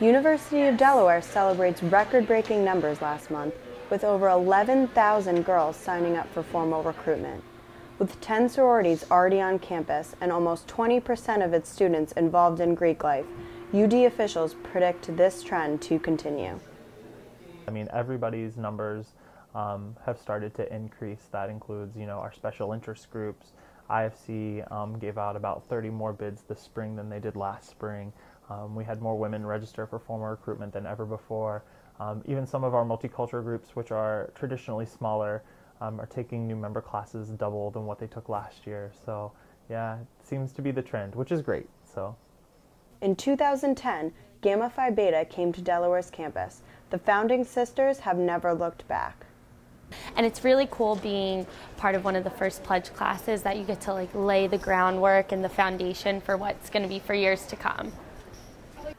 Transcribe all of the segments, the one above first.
University of Delaware celebrates record-breaking numbers last month, with over 11,000 girls signing up for formal recruitment. With 10 sororities already on campus and almost 20% of its students involved in Greek life, UD officials predict this trend to continue. I mean, everybody's numbers have started to increase. That includes, our special interest groups. IFC gave out about 30 more bids this spring than they did last spring. We had more women register for formal recruitment than ever before. Even some of our multicultural groups, which are traditionally smaller, are taking new member classes double than what they took last year. So yeah, it seems to be the trend, which is great. In 2010, Gamma Phi Beta came to Delaware's campus. The founding sisters have never looked back. And it's really cool being part of one of the first pledge classes that you get to lay the groundwork and the foundation for what's going to be for years to come.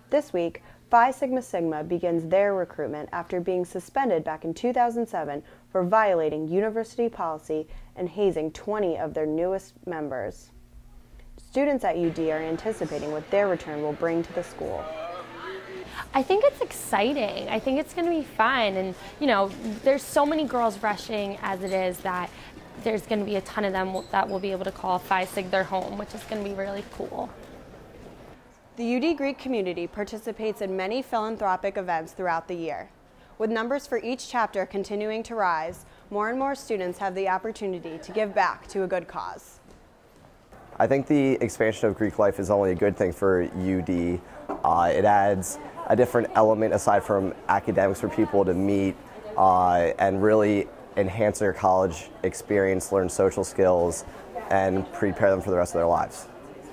This week, Phi Sigma Sigma begins their recruitment after being suspended back in 2007 for violating university policy and hazing 20 of their newest members. Students at UD are anticipating what their return will bring to the school. I think it's exciting. I think it's going to be fun, and there's so many girls rushing as it is that there's going to be a ton of them that will be able to call Phi Sig their home, which is going to be really cool. The UD Greek community participates in many philanthropic events throughout the year. With numbers for each chapter continuing to rise, more and more students have the opportunity to give back to a good cause. I think the expansion of Greek life is only a good thing for UD. It adds a different element aside from academics for people to meet and really enhance their college experience, learn social skills, and prepare them for the rest of their lives.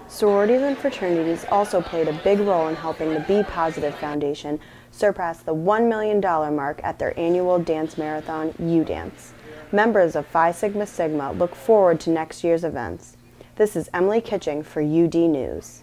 Sororities and fraternities also played a big role in helping the Be Positive Foundation surpass the $1 million mark at their annual dance marathon, U-Dance. Members of Phi Sigma Sigma look forward to next year's events. This is Emily Kitching for UD News.